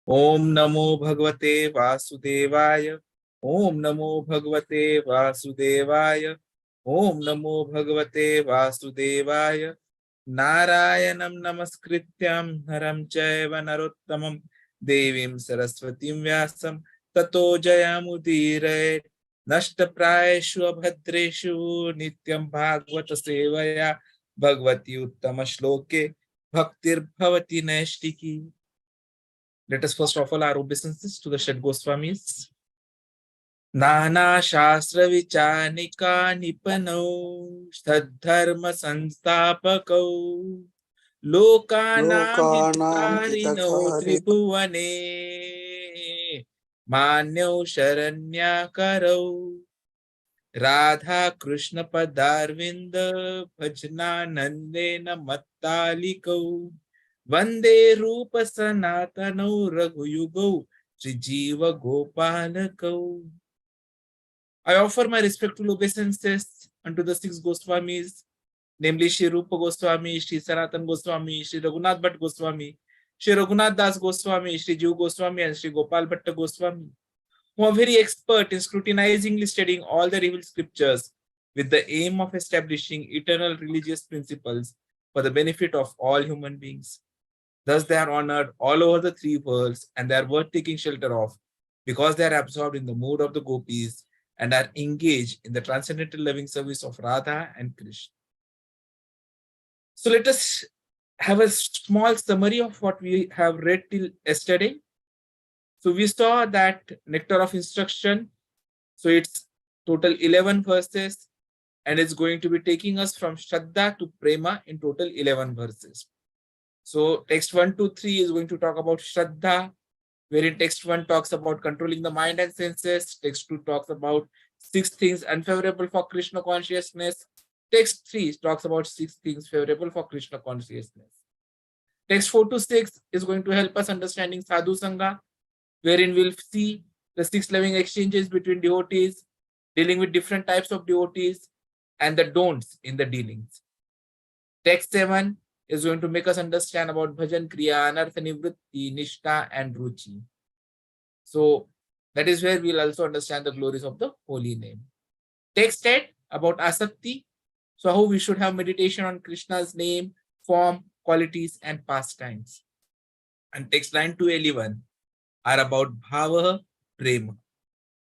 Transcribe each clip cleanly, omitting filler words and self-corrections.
Om Namo Bhagavate Vasudevaya. Om Namo Bhagavate Vasudevaya. Om Namo Bhagavate Vasudevaya. Narayanam Namaskrityam Naram Chaiva Narottamam Devim Saraswatim Vyasam Tato Jayamudire Nashtaprayeshu Abhadreshu Nityam Bhagavata Sevaya Bhagavati Uttama Shloke Bhaktir Bhavati Naishtiki. Let us first offer our obeisances to the Shed Goswamis. Nana Shastra Vichanika Nipano Sthadharma Sanstapako Lokanam लोकानां Hitakarino हितकारि Tribhuvane Manyo Sharanyakaro Radha Krishna Padarvinda Bhajna Nandena Mattaliko Vande Rupa Sanatano Raghuyugo Jiva Gopalako. I offer my respectful obeisances unto the six Goswamis, namely Shri Rüpa Gosvämi, Shri Sanatan Goswami, Shri Raghunath Bhatt Goswami, Shri Raghunath Das Goswami, Shri Jiva Goswami, and Shri Gopal Bhatta Goswami, who are very expert in scrutinizingly studying all the revealed scriptures with the aim of establishing eternal religious principles for the benefit of all human beings. Thus they are honored all over the three worlds, and they are worth taking shelter of because they are absorbed in the mood of the gopis and are engaged in the transcendental loving service of Radha and Krishna. So let us have a small summary of what we have read till yesterday. So we saw that Nectar of Instruction. So it's total 11 verses, and it's going to be taking us from Shraddha to Prema in total 11 verses. So text 1 to 3 is going to talk about Shraddha, wherein text 1 talks about controlling the mind and senses. Text 2 talks about 6 things unfavorable for Krishna consciousness. Text 3 talks about 6 things favorable for Krishna consciousness. Text 4 to 6 is going to help us understanding Sadhu Sangha, wherein we'll see the 6 loving exchanges between devotees, dealing with different types of devotees, and the don'ts in the dealings. Text 7 is going to make us understand about bhajan, kriya, anartha nivritti, nishtha, and ruchi. So that is where we'll also understand the glories of the holy name. Text 8 about asakti. So how we should have meditation on Krishna's name, form, qualities, and pastimes. And text 9 to 11 are about bhava, prema.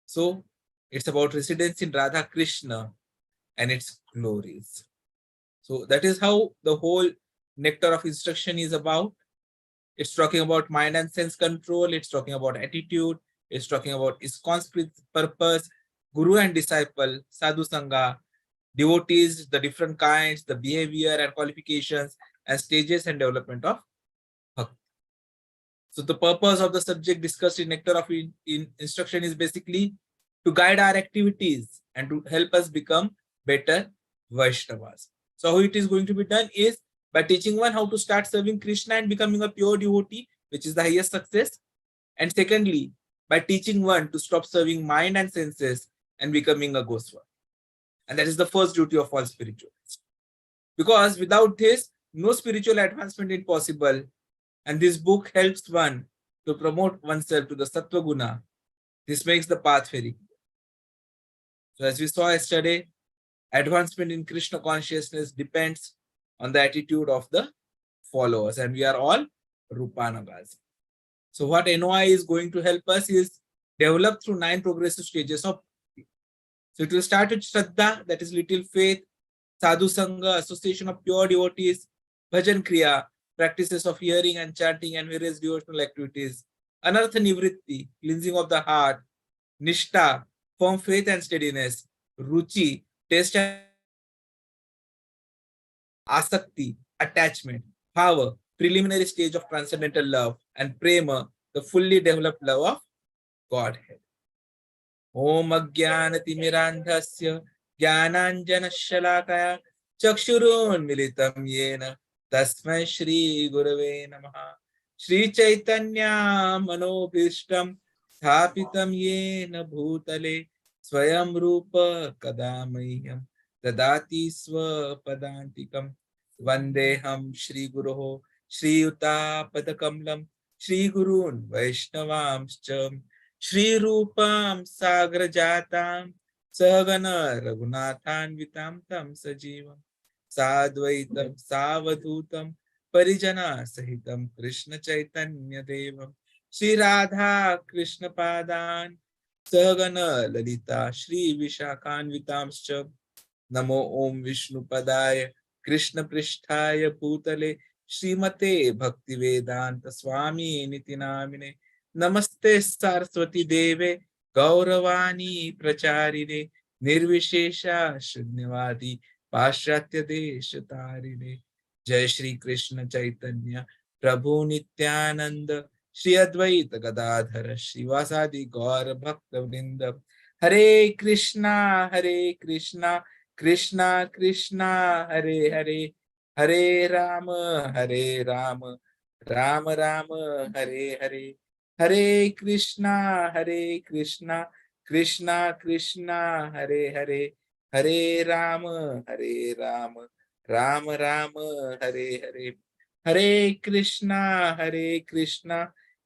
So it's about residence in Radha Krishna and its glories. So that is how the whole Nectar of Instruction is about. It's talking about mind and sense control. It's talking about attitude. It's talking about ISKCON's purpose, guru and disciple, sadhu sangha, devotees, the different kinds, the behavior and qualifications, and stages and development of bhakti. So the purpose of the subject discussed in Nectar of Instruction is basically to guide our activities and to help us become better Vaishnavas. So how it is going to be done is by teaching one how to start serving Krishna and becoming a pure devotee, which is the highest success. And secondly, by teaching one to stop serving mind and senses and becoming a Goswami. And that is the first duty of all spiritualists. Because without this, no spiritual advancement is possible. And this book helps one to promote oneself to the Sattva Guna. This makes the path very clear. So as we saw yesterday, advancement in Krishna consciousness depends on the attitude of the followers, and we are all Rupanagas. So what NOI is going to help us is develop through 9 progressive stages of bhakti. So it will start with Shraddha, that is little faith, Sadhu Sangha, association of pure devotees, Bhajan Kriya, practices of hearing and chanting and various devotional activities, Anartha Nivritti, cleansing of the heart, Nishtha, firm faith and steadiness, Ruchi, taste and asakti, attachment, power, preliminary stage of transcendental love, and prema, the fully developed love of Godhead. Om Ajnanati Mirandhasya Jnananjana Shalakaya Chakshurun Militam Yena Tasmai Shri Gurave Namaha Shri Chaitanya Manobhishtam Sthapitam Yena Bhutale Swayam Rupa Kadamayam Dadati Swapadantikam Vandeham Shri Guruho Shri Yuta Padakamlam Shri Gurun Vaishnavamscha Shri Rupam Sagrajatam Sagana Raghunathanvitam Tam Sajivam Sadvaitam Savadutam Parijana Sahitam Krishna Chaitanya Devam Shri Radha Krishna Padan Sagana Lalita Shri Vishakhanvitamscha Namo Om Vishnu Padaya Krishna Pristhaya Bhutale Srimate Bhaktivedanta Swami Niti Namine Namaste Saraswati Deve Gauravani Pracharine Nirvishesha Shunyavadi Paschatya Deshatarine Jai Shri Krishna Chaitanya Prabhu Nityananda Shri Advaita Gadadhara Shivasadi Gaura Bhakta Vrinda Hare Krishna Krishna Krishna Hare Hare Hare Rama Rama Rama Hare Hare Hare Krishna Krishna Krishna Hare Hare Hare Rama Rama Rama Hare Hare Hare Krishna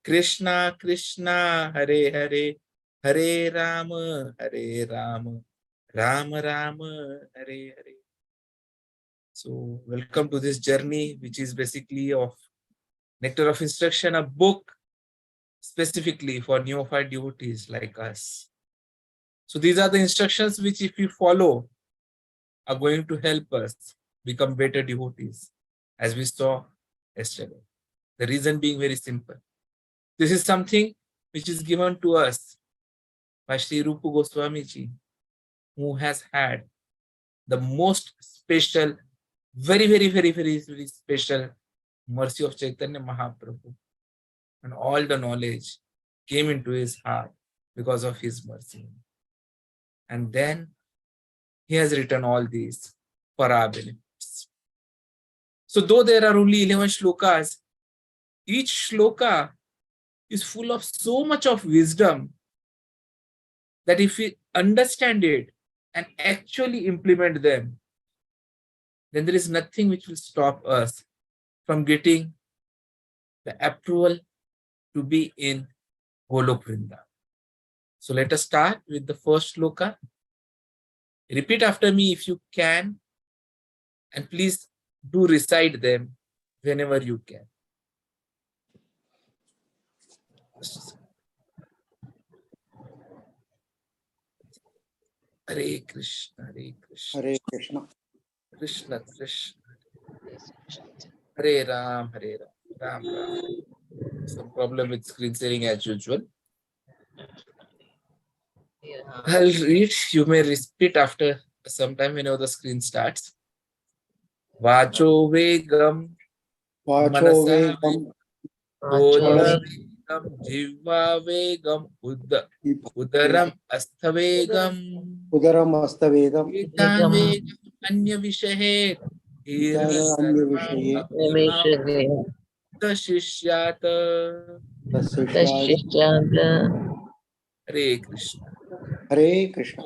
Krishna Hare Hare Hare Rama Rama Rama Hare Hare. So welcome to this journey, which is basically of Nectar of Instruction, a book specifically for neophyte devotees like us. So these are the instructions which, if we follow, are going to help us become better devotees, as we saw yesterday. The reason being very simple. This is something which is given to us by Sri Rüpa Goswämi ji, who has had the most special, very special mercy of Chaitanya Mahaprabhu. And all the knowledge came into his heart because of his mercy. And then he has written all these for our benefits. So though there are only 11 shlokas, each shloka is full of so much of wisdom that if we understand it and actually implement them, then there is nothing which will stop us from getting the approval to be in Golok Vrinda. So let us start with the first shloka. Repeat after me if you can, and please do recite them whenever you can. Hare Krishna, Hare Krishna, Hare Krishna, Krishna Krishna, Hare Ram, Hare Ram, Ram Ram. Some problem with screen sharing as usual. I'll read. You may repeat after some time whenever the screen starts. Vacho Vegam, Vacho Manasa Vegam, Vegam, Jiva Vegam, Udaram Asthavegam, Udaram Astavegam, Etan Vegam, Anya Vishahet, Tirha Anya Sarvam Vishaye, Apimam Tashishyata. Tasishya, Hare Krishna. Hare Krishna.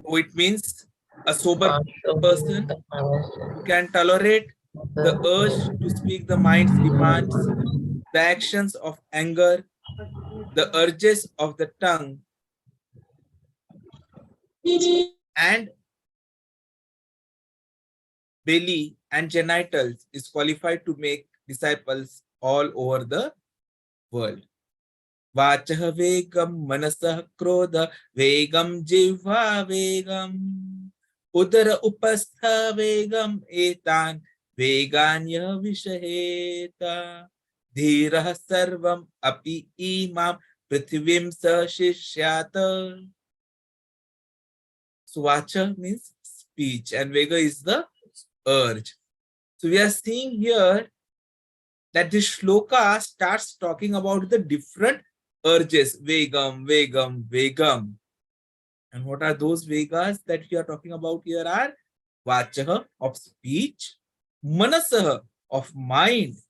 Oh, it means a sober person who can tolerate the urge to speak the mind's demands, the actions of anger, the urges of the tongue, and belly and genitals is qualified to make disciples all over the world. Vachah vegam manasah krodha vegam jivha vegam udara upastha vegam etan veganya vishaheta dhirah sarvam api imam prithivim sashishyata. So vacha means speech and vega is the urge. So we are seeing here that this shloka starts talking about the different urges, vegam, vegam, vegam. And what are those vegas that we are talking about here are vachaha of speech, manasaha of mind,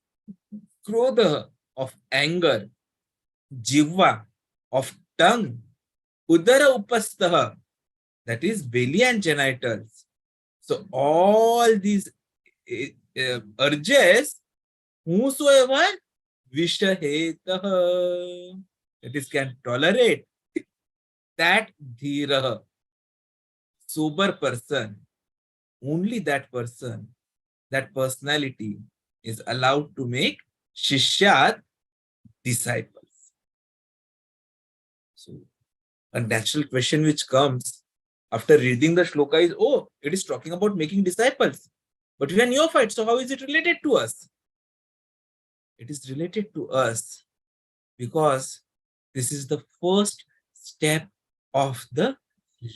krodha of anger, jivva of tongue, udara upastaha that is belly and genitals. So all these urges, whosoever vishahetaha, that is can tolerate, that dhiraha, sober person, only that person, that personality is allowed to make shishyat, disciples. So a natural question which comes after reading the shloka is, oh, it is talking about making disciples. But we are neophytes, so how is it related to us? It is related to us because this is the first step of the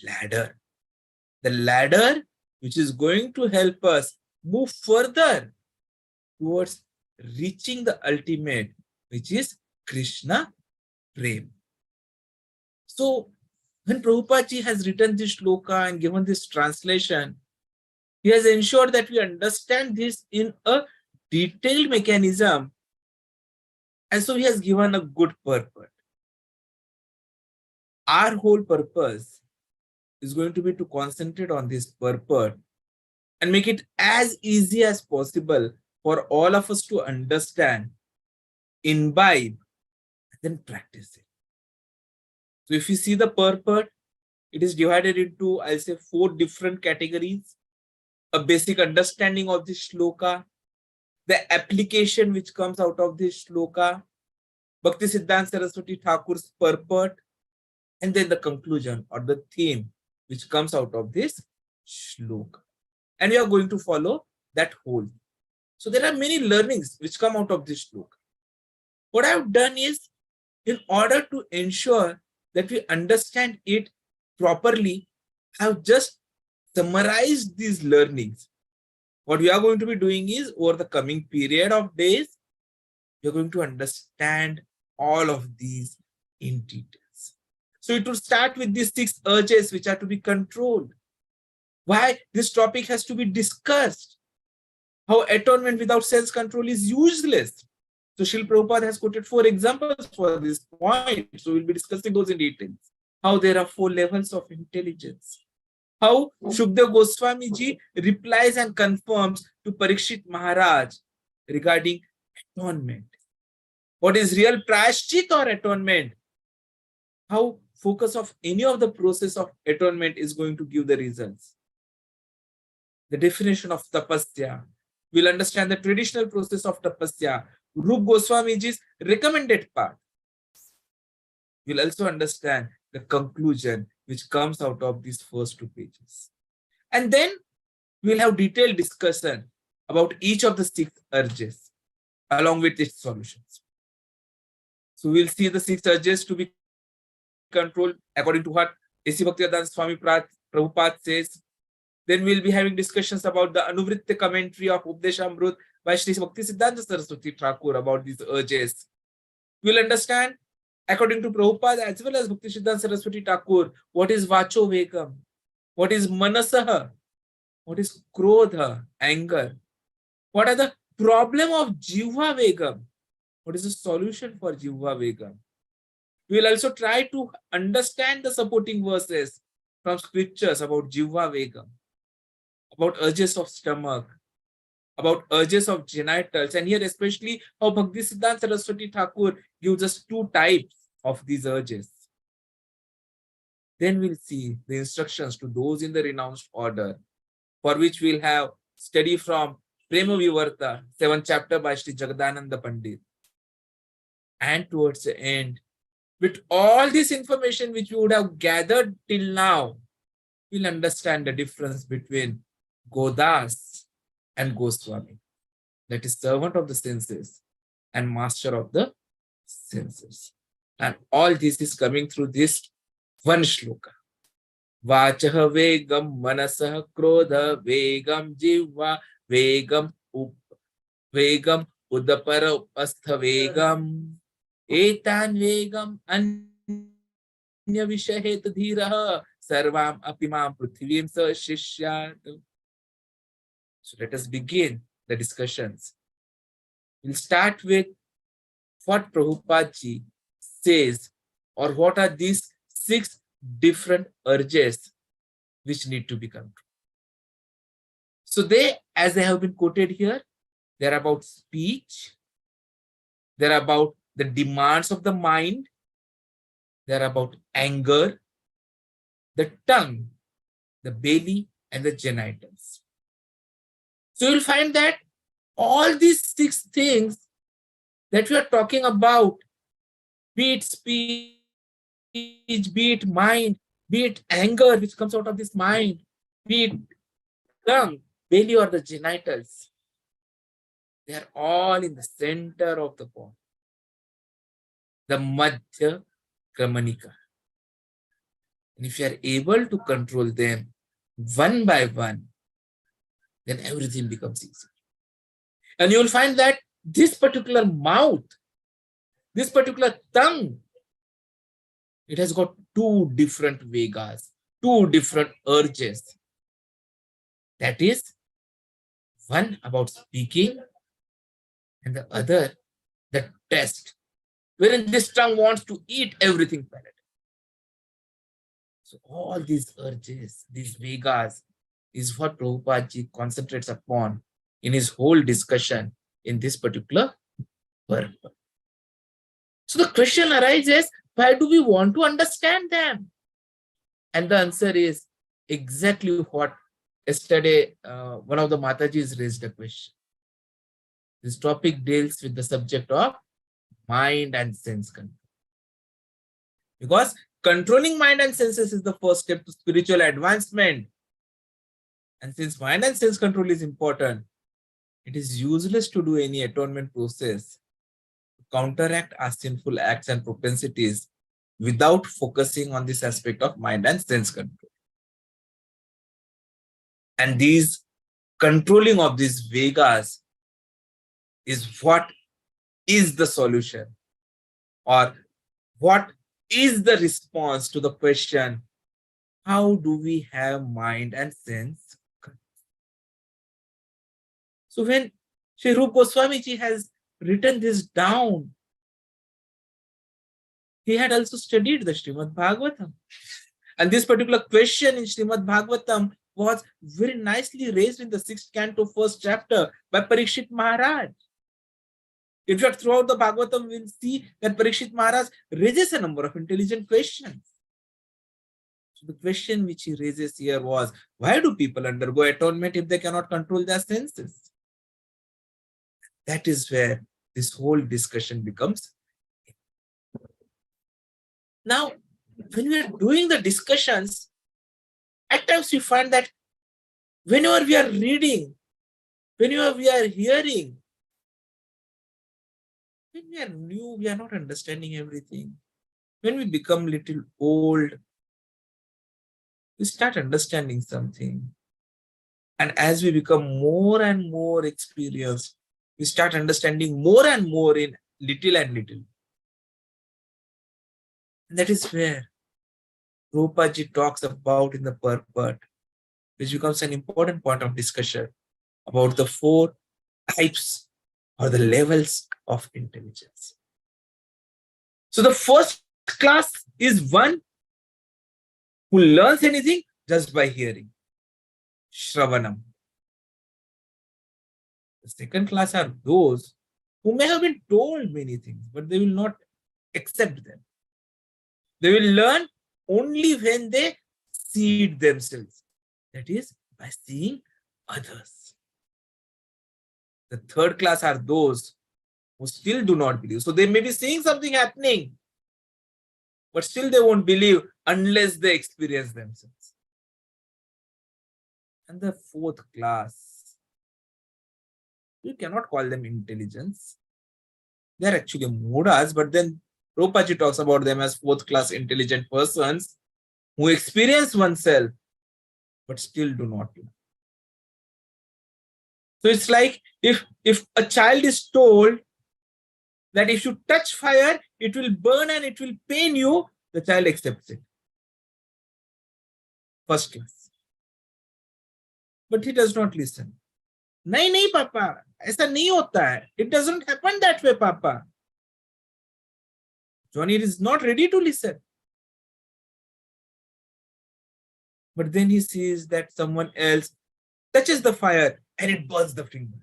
ladder. The ladder which is going to help us move further towards reaching the ultimate, which is Krishna Prem. So when Prabhupada ji has written this shloka and given this translation, he has ensured that we understand this in a detailed mechanism. And so he has given a good purport. Our whole purpose is going to be to concentrate on this purport and make it as easy as possible for all of us to understand, imbibe, and then practice it. So if you see the purport, it is divided into, I'll say, 4 different categories. A basic understanding of this shloka, the application which comes out of this shloka, Bhaktisiddhanta Saraswati Thakur's purport, and then the conclusion or the theme which comes out of this shloka. And we are going to follow that whole. So there are many learnings which come out of this shloka. What I've done is, in order to ensure that we understand it properly, I've just summarized these learnings. What we are going to be doing is, over the coming period of days, you're going to understand all of these in details. So it will start with these 6 urges which are to be controlled. Why this topic has to be discussed. How atonement without sense control is useless. So Srila Prabhupada has quoted 4 examples for this point. So we'll be discussing those in detail. How there are 4 levels of intelligence. How Sukadeva Goswämi ji replies and confirms to Parikshit Mahäräja regarding atonement. What is real präyashchitta or atonement? How focus of any of the process of atonement is going to give the results. The definition of tapasya. We'll understand the traditional process of tapasya, Rüpa Goswami ji's recommended path. We'll also understand the conclusion which comes out of these first 2 pages. And then we'll have detailed discussion about each of the 6 urges along with its solutions. So we'll see the 6 urges to be controlled according to what A.C. Bhaktivedanta Swami Prabhupada says. Then we'll be having discussions about the Anuvritta commentary of Updeshamrut by Sri Bhaktisiddhanta Saraswati Thakur about these urges. We'll understand, according to Prabhupada as well as Bhaktisiddhanta Saraswati Thakur, what is Vacho Vegam, what is Manasaha, what is Krodha, anger, what are the problem of Jivva Vegam, what is the solution for Jivva Vegam. We will also try to understand the supporting verses from scriptures about Jivva Vegam, about urges of stomach, about urges of genitals, and here especially how Bhaktisiddhanta Saraswati Thakur gives us 2 types of these urges. Then we'll see the instructions to those in the renounced order, for which we'll have study from Prema Vivarta, 7th chapter by Sri Jagadananda Pandit. And towards the end, with all this information which we would have gathered till now, we'll understand the difference between Godas and Goswami, that is servant of the senses and master of the senses. And all this is coming through this one shloka. Vachaha vegam manasah krodha vegam jivva vegam vegam udapara upastha vegam etan vegam anya vishahet dhiraha sarvam apimam prithivim sa shishyat. So let us begin the discussions. We'll start with what Prabhupada ji says, or what are these 6 different urges which need to be controlled. So they, as they have been quoted here, they're about speech, they're about the demands of the mind, they're about anger, the tongue, the belly, and the genitals. So you'll find that all these 6 things that we are talking about, be it speech, be it mind, be it anger which comes out of this mind, be it tongue, belly, or the genitals, they are all in the center of the body, the Madhya Kramanika. And if you are able to control them one by one, then everything becomes easy. And you will find that this particular mouth, this particular tongue, it has got 2 different vegas, 2 different urges. That is, one about speaking, and the other, the test, wherein this tongue wants to eat everything palatable. So all these urges, these vegas, is what Prabhupada ji concentrates upon in his whole discussion in this particular purport. So the question arises, why do we want to understand them? And the answer is exactly what yesterday one of the Matajis raised a question. This topic deals with the subject of mind and sense control. Because controlling mind and senses is the first step to spiritual advancement. And since mind and sense control is important, it is useless to do any atonement process to counteract our sinful acts and propensities without focusing on this aspect of mind and sense control. And these controlling of these vegas is what is the solution, or what is the response to the question, how do we have mind and sense control? So when Sri Rüpa Goswämi ji has written this down, he had also studied the Srimad Bhagavatam. And this particular question in Srimad Bhagavatam was very nicely raised in the 6th canto, 1st chapter by Parikshit Mahäräja. In fact, throughout the Bhagavatam, we'll see that Parikshit Mahäräja raises a number of intelligent questions. So the question which he raises here was, why do people undergo atonement if they cannot control their senses? That is where this whole discussion becomes. Now, when we are doing the discussions, at times we find that whenever we are reading, whenever we are hearing, when we are new, we are not understanding everything. When we become little old, we start understanding something. And as we become more and more experienced, we start understanding more and more in little and little. And that is where Prabhupada ji talks about in the purport, which becomes an important point of discussion about the 4 types or the levels of intelligence. So the first class is one who learns anything just by hearing, Shravanam. The second class are those who may have been told many things, but they will not accept them. They will learn only when they see it themselves. That is, by seeing others. The third class are those who still do not believe. So they may be seeing something happening, but still they won't believe unless they experience themselves. And the fourth class, you cannot call them intelligence. They are actually mudas, but then Prabhupada talks about them as 4th class intelligent persons who experience oneself, but still do not know. So it's like if a child is told that if you touch fire, it will burn and it will pain you, the child accepts it. First class. But he does not listen. नहीं पापा, ऐसा नहीं होता है. It doesn't happen that way, Papa. Johnny is not ready to listen. But then he sees that someone else touches the fire and it burns the finger.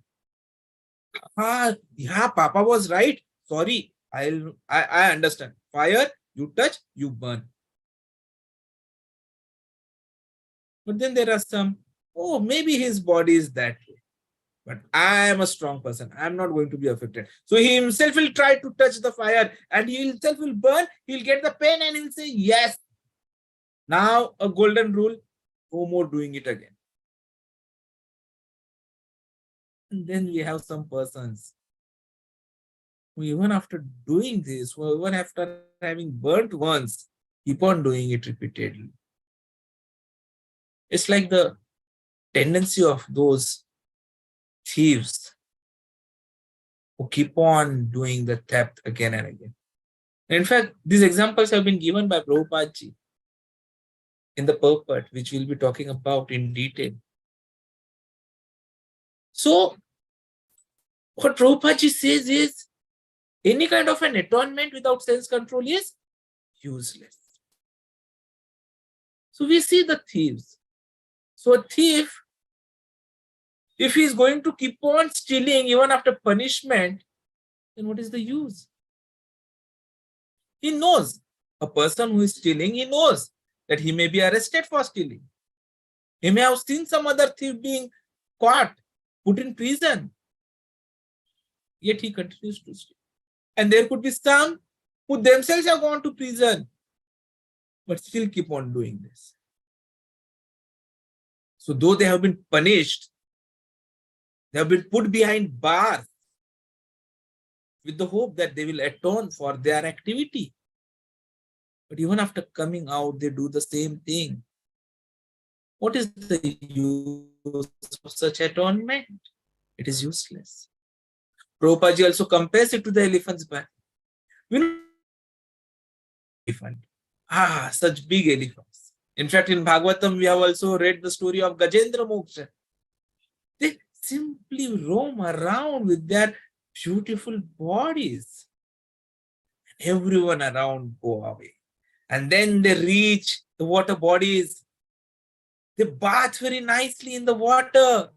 Yeah, Papa was right. Sorry, I understand. Fire, you touch, you burn. But then there are some, oh, maybe his body is that way. But I am a strong person. I'm not going to be affected. So he himself will try to touch the fire and he himself will burn. He'll get the pain and he'll say, yes. Now a golden rule, no more doing it again. And then we have some persons who even after doing this, who even after having burnt once, keep on doing it repeatedly. It's like the tendency of those thieves who keep on doing the theft again and again. In fact, these examples have been given by Prabhupada in the purport, which we'll be talking about in detail. So, what Prabhupada says is, any kind of an atonement without sense control is useless. So we see the thieves. So a thief, if he is going to keep on stealing even after punishment, then what is the use? He knows. A person who is stealing, he knows that he may be arrested for stealing. He may have seen some other thief being caught, put in prison. Yet he continues to steal. And there could be some who themselves have gone to prison, but still keep on doing this. So though they have been punished, they have been put behind bars with the hope that they will atone for their activity. But even after coming out, they do the same thing. What is the use of such atonement? It is useless. Prabhupada also compares it to the elephant's back. We know elephant. Such big elephants. In fact, in Bhagavatam, we have also read the story of Gajendra Moksha. They simply roam around with their beautiful bodies. Everyone around go away. And then they reach the water bodies. They bath very nicely in the water.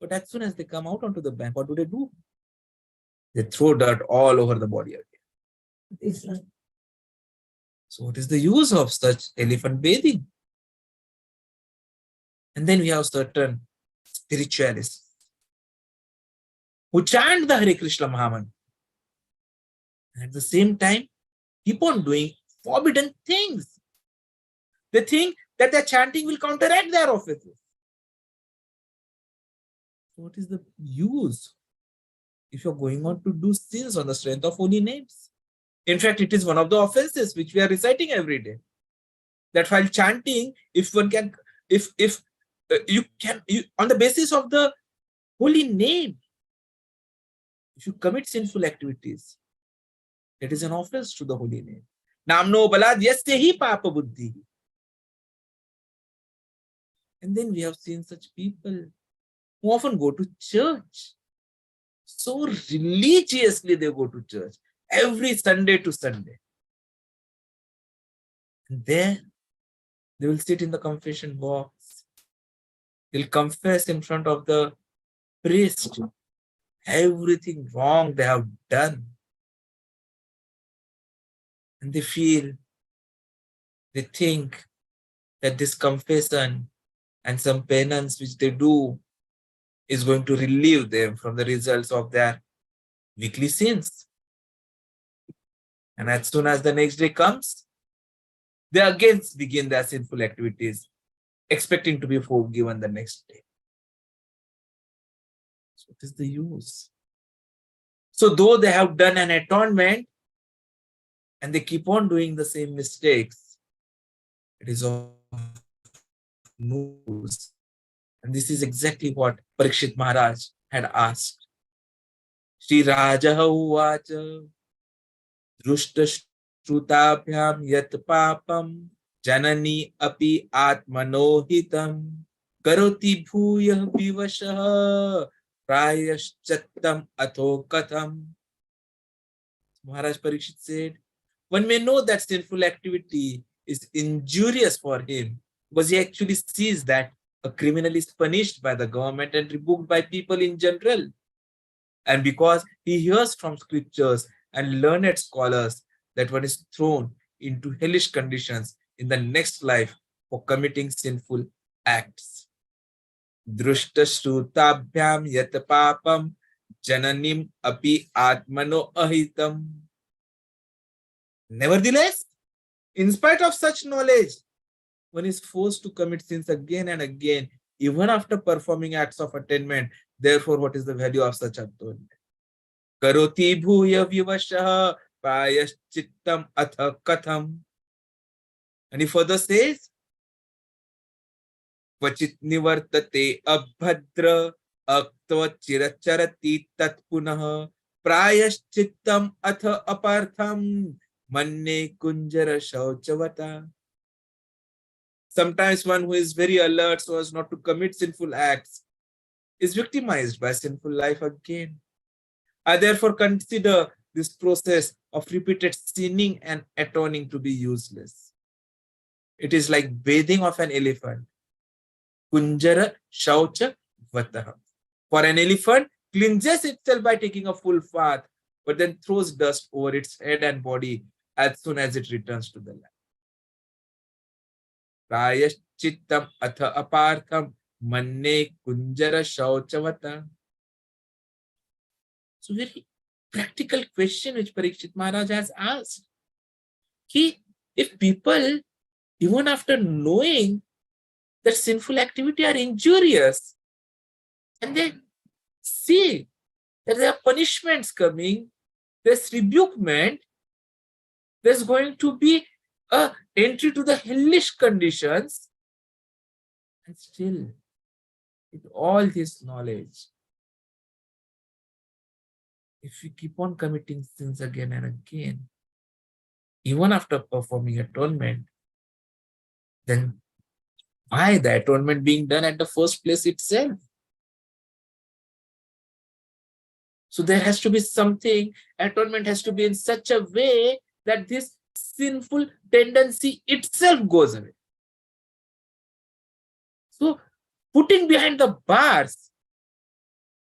But as soon as they come out onto the bank, what do? They throw dirt all over the body again. So what is the use of such elephant bathing? And then we have certain spiritualists who chant the Hare Krishna Mahamantra. And at the same time, keep on doing forbidden things. They think that their chanting will counteract their offenses. What is the use if you're going on to do sins on the strength of holy names? In fact, it is one of the offenses which we are reciting every day. That while chanting, if one can, you on the basis of the holy name, if you commit sinful activities, it is an offense to the holy name. Namno balad yasya hi papa buddhi. And then we have seen such people who often go to church. So religiously they go to church every Sunday to Sunday. And there they will sit in the confession box. They'll confess in front of the priest everything wrong they have done. And they think that this confession and some penance which they do is going to relieve them from the results of their weekly sins. And as soon as the next day comes, they again begin their sinful activities, expecting to be forgiven the next day. So what is the use? So though they have done an atonement and they keep on doing the same mistakes, it is of no use. And this is exactly what Parikshit Maharaj had asked. Shri Raja Uvacha Drushta Shrutabhyam Yat Papam Janani Api Atmanohitam Karoti Bhuya Vivashaha präyashchittam atho katham. Maharaj Parikshit said, one may know that sinful activity is injurious for him because he actually sees that a criminal is punished by the government and rebuked by people in general. And because he hears from scriptures and learned scholars that one is thrown into hellish conditions in the next life for committing sinful acts. Drushta shrutabhyam yat papam jananim api atmano ahitam. Nevertheless, in spite of such knowledge, one is forced to commit sins again and again, even after performing acts of attainment. Therefore, what is the value of such atonement? Karoti bhuya vivashaha präyashchittam atha katham. And he further says, Vachit nivartate abhadra aktva chiracharati tat punaha präyashchittam atha apartham manne kunjara shauchavata. Sometimes one who is very alert so as not to commit sinful acts is victimized by sinful life again. I therefore consider this process of repeated sinning and atoning to be useless. It is like bathing of an elephant. Kunjara shaucha vataha. For an elephant cleanses itself by taking a full bath, but then throws dust over its head and body as soon as it returns to the land. Präyashchittam atha apartham manne kunjara shauchavata. So very practical question which Parikshit Maharaj has asked. If people, even after knowing that sinful activity are injurious, and they see that there are punishments coming, there's rebukement, there's going to be a entry to the hellish conditions, and still, with all this knowledge, if we keep on committing sins again and again, even after performing atonement, then why the atonement being done at the first place itself? So there has to be something, atonement has to be in such a way that this sinful tendency itself goes away. So putting behind the bars,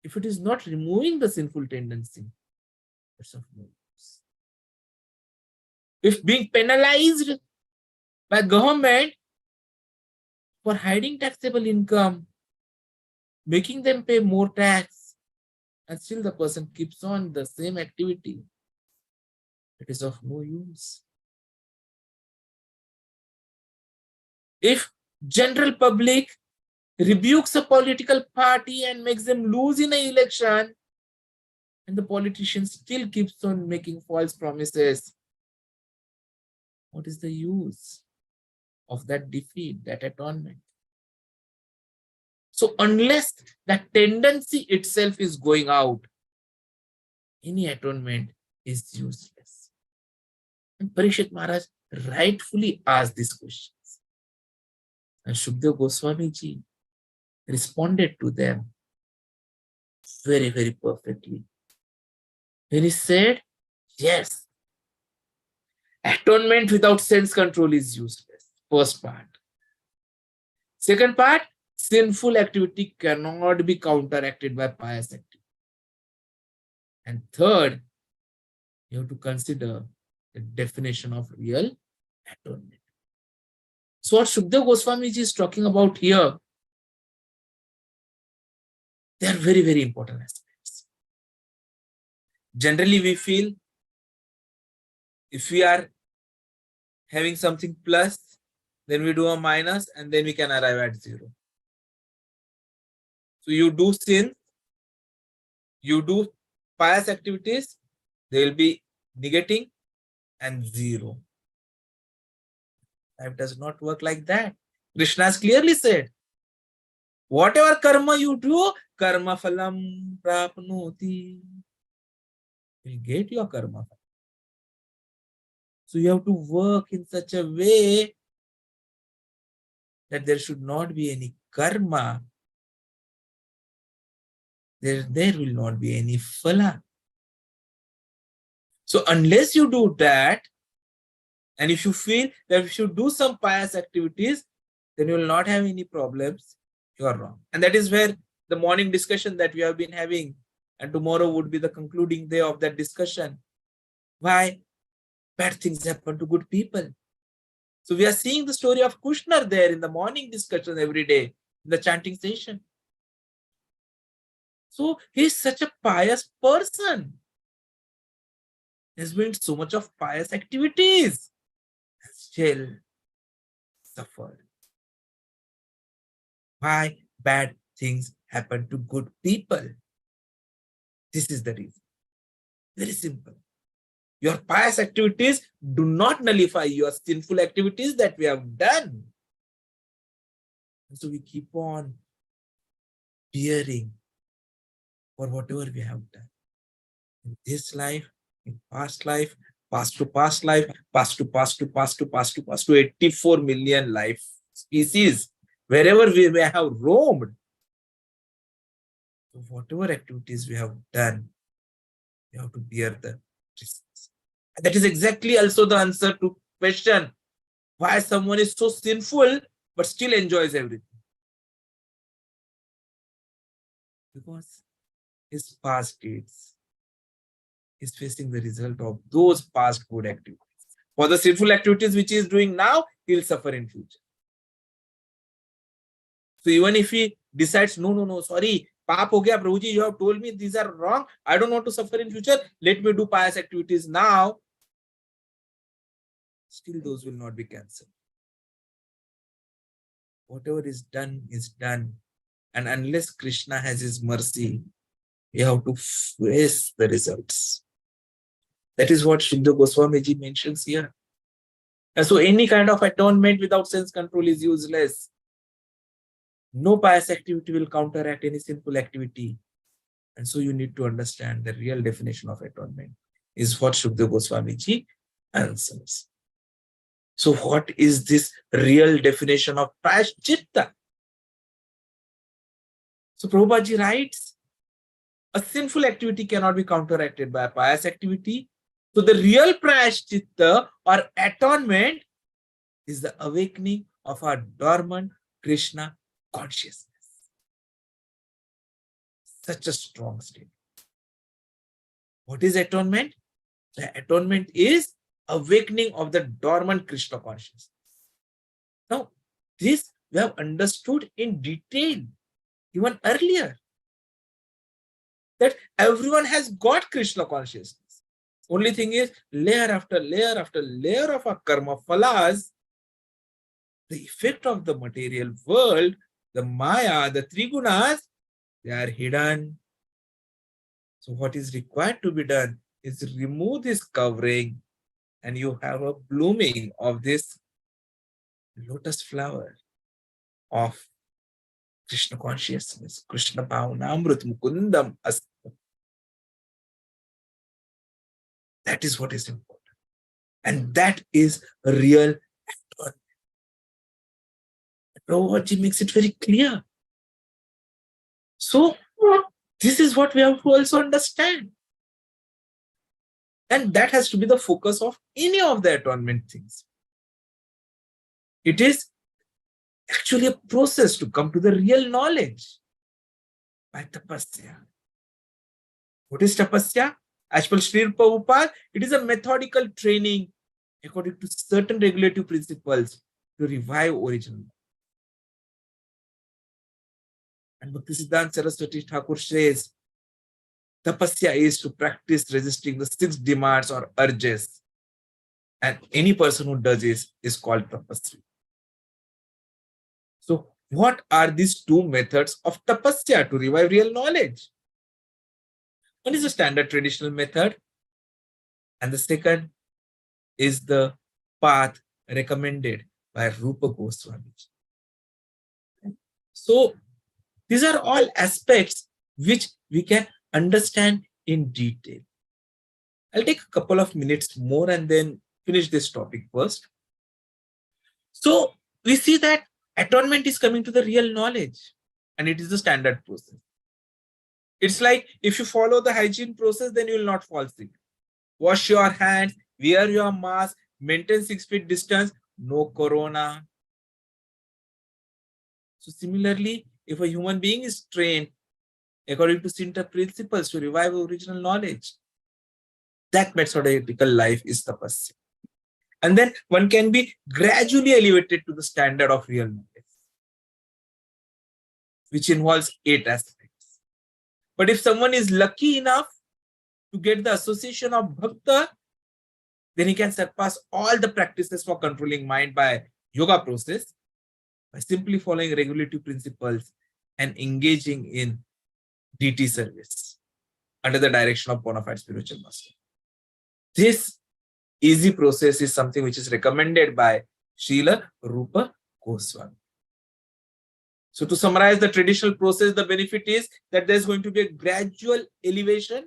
if it is not removing the sinful tendency, that's of no use. If being penalized by government for hiding taxable income, making them pay more tax, and still the person keeps on the same activity, it is of no use. If general public rebukes a political party and makes them lose in an election, and the politician still keeps on making false promises, what is the use of that defeat, that atonement? So unless that tendency itself is going out, any atonement is useless. And Parikshit Maharaj rightfully asked these questions. And Sukadeva Goswami ji responded to them very, very perfectly. When he said, yes, atonement without sense control is useless. First part. Second part, sinful activity cannot be counteracted by pious activity. And third, you have to consider the definition of real atonement. So what Sukadeva Goswami ji is talking about here, they are very, very important aspects. Generally, we feel if we are having something plus, then we do a minus and then we can arrive at zero. So you do sin, you do pious activities, they will be negating and zero. Life does not work like that. Krishna has clearly said, whatever karma you do, karma phalam prapnoti. You will get your karma. So you have to work in such a way that there should not be any karma. There will not be any phala. So unless you do that, and if you feel that you should do some pious activities, then you will not have any problems, you are wrong. And that is where the morning discussion that we have been having, and tomorrow would be the concluding day of that discussion. Why bad things happen to good people? So we are seeing the story of Kushner there in the morning discussion every day, in the chanting session. So he is such a pious person. He has been so much of pious activities, and still suffered. Why bad things happen to good people? This is the reason. Very simple. Your pious activities do not nullify your sinful activities that we have done. And so we keep on bearing for whatever we have done. In this life, in past life, past to past life, past to past to past to past to past to 84 million life species, wherever we may have roamed. So whatever activities we have done, we have to bear the risks. And that is exactly also the answer to question why someone is so sinful but still enjoys everything. Because his past deeds is facing the result of those past good activities. For the sinful activities which he is doing now, he will suffer in future. So even if he decides, no, sorry, Paap ho gaya, Prabhuji, you have told me these are wrong, I don't want to suffer in future, let me do pious activities now, still those will not be cancelled. Whatever is done is done. And unless Krishna has his mercy, we have to face the results. That is what Srila Goswami ji mentions here. And so any kind of atonement without sense control is useless. No pious activity will counteract any sinful activity. And so you need to understand the real definition of atonement is what Sukadeva Goswami ji answers. So what is this real definition of präyashchitta? So Prabhupada ji writes, a sinful activity cannot be counteracted by a pious activity. So the real präyashchitta or atonement is the awakening of our dormant Krishna consciousness. Such a strong statement. What is atonement? The atonement is awakening of the dormant Krishna consciousness. Now, this we have understood in detail even earlier. That everyone has got Krishna consciousness. Only thing is, layer after layer after layer of our karma phalas, the effect of the material world, the Maya, the Trigunas, they are hidden. So what is required to be done is remove this covering and you have a blooming of this lotus flower of Krishna consciousness, Krishna Bhavanamrut Mukundam Ast. That is what is important. And that is a real atonement. Prabhupada makes it very clear. So, this is what we have to also understand. And that has to be the focus of any of the atonement things. It is actually a process to come to the real knowledge by tapasya. What is tapasya? As per Srila Prabhupada, it is a methodical training according to certain regulative principles to revive original. And Bhaktivedanta Saraswati Thakur says, tapasya is to practice resisting the 6 demands or urges. And any person who does this is called tapasya. So, what are these 2 methods of tapasya to revive real knowledge? One is the standard traditional method, and the second is the path recommended by Rüpa Goswämi. So, these are all aspects which we can understand in detail. I'll take a couple of minutes more and then finish this topic first. So, we see that atonement is coming to the real knowledge, and it is the standard process. It's like if you follow the hygiene process, then you will not fall sick. wash your hands, wear your mask, maintain 6 feet distance, no corona. So similarly, if a human being is trained according to simple principles to revive original knowledge, that methodological life is tapasya. And then one can be gradually elevated to the standard of real knowledge, which involves 8 aspects. But if someone is lucky enough to get the association of bhakta, then he can surpass all the practices for controlling mind by yoga process by simply following regulative principles and engaging in deity service under the direction of bona fide spiritual master. This easy process is something which is recommended by Srila Rüpa Goswämi. So to summarize the traditional process, the benefit is that there's going to be a gradual elevation.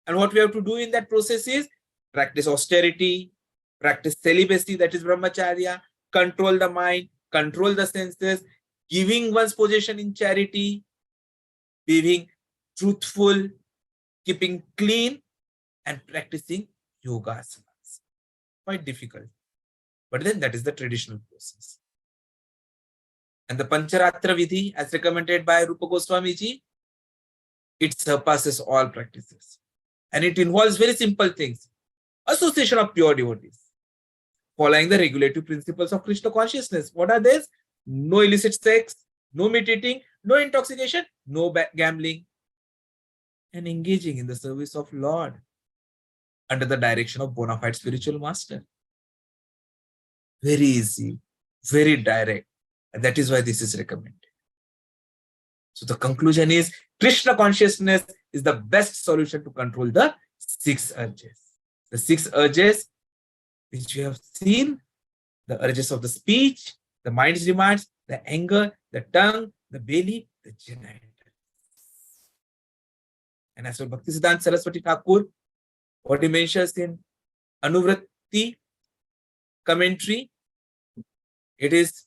And what we have to do in that process is practice austerity, practice celibacy, that is brahmacharya, control the mind, control the senses, giving one's possession in charity, being truthful, keeping clean, and practicing yoga asanas. Quite difficult. But then that is the traditional process. And the Pancharatra Vidhi, as recommended by Rüpa Goswami ji, it surpasses all practices. And it involves very simple things. Association of pure devotees, following the regulative principles of Krishna consciousness. What are these? No illicit sex, no meat eating, no intoxication, no gambling, and engaging in the service of Lord under the direction of bona fide spiritual master. Very easy, very direct, and that is why this is recommended. So the conclusion is Krishna consciousness is the best solution to control the 6 urges. The 6 urges which we have seen, the urges of the speech, the mind's demands, the anger, the tongue, the belly, the genitals. And as for Bhaktivedanta Saraswati Thakur, what he mentions in Anuvritti commentary, it is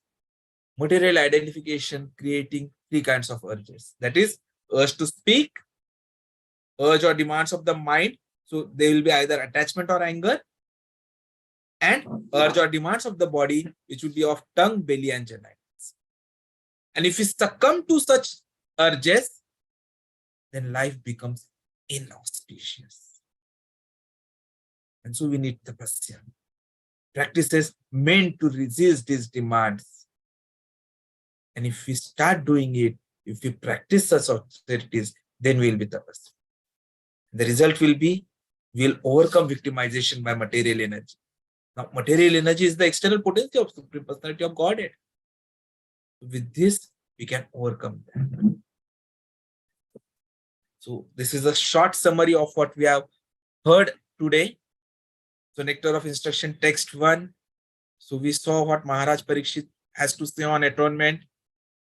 material identification creating 3 kinds of urges. That is, urge to speak, urge or demands of the mind. So they will be either attachment or anger, and urge or demands of the body, which will be of tongue, belly, and genitals. And if we succumb to such urges, then life becomes inauspicious. And so we need tapasya, practices meant to resist these demands. And if we start doing it, if we practice such austerities, then we will be tapasya. The result will be we will overcome victimization by material energy. Now, material energy is the external potency of Supreme Personality of Godhead. With this, we can overcome that. So, this is a short summary of what we have heard today. So, Nectar of Instruction, text 1. So, we saw what Maharaj Parikshit has to say on atonement.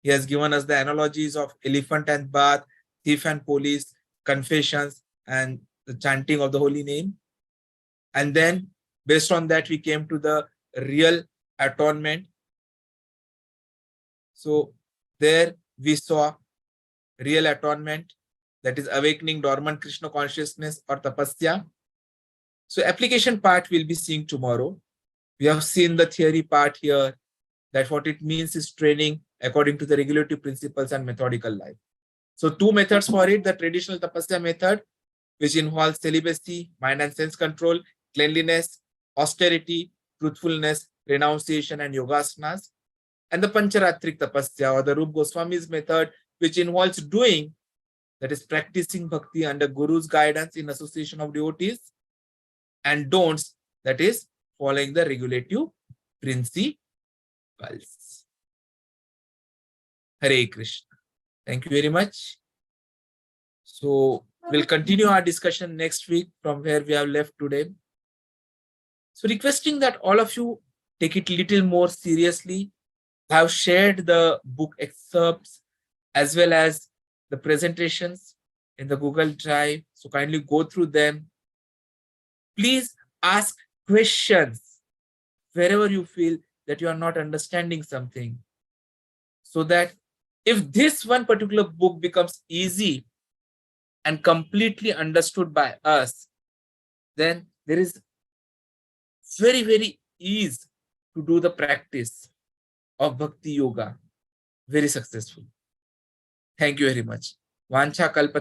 He has given us the analogies of elephant and bath, thief and police, confessions, and the chanting of the holy name. And then, based on that, we came to the real atonement. So, there we saw real atonement, that is awakening dormant Krishna consciousness or tapasya. So, application part we'll be seeing tomorrow. We have seen the theory part here, that what it means is training according to the regulative principles and methodical life. So 2 methods for it: the traditional tapasya method, which involves celibacy, mind and sense control, cleanliness, austerity, truthfulness, renunciation, and yogasanas; and the Pancharatrik tapasya, or the Rüpa Goswami's method, which involves doing, that is practicing bhakti under Guru's guidance in association of devotees, and don'ts, that is following the regulative principles. Hare Krishna. Thank you very much. So we'll continue our discussion next week from where we have left today. So requesting that all of you take it a little more seriously. I have shared the book excerpts as well as the presentations in the Google Drive. So kindly go through them. Please ask questions wherever you feel that you are not understanding something, so that if this one particular book becomes easy and completely understood by us, then there is very ease to do the practice of bhakti yoga very successful. Thank you very much. Vancha kalpa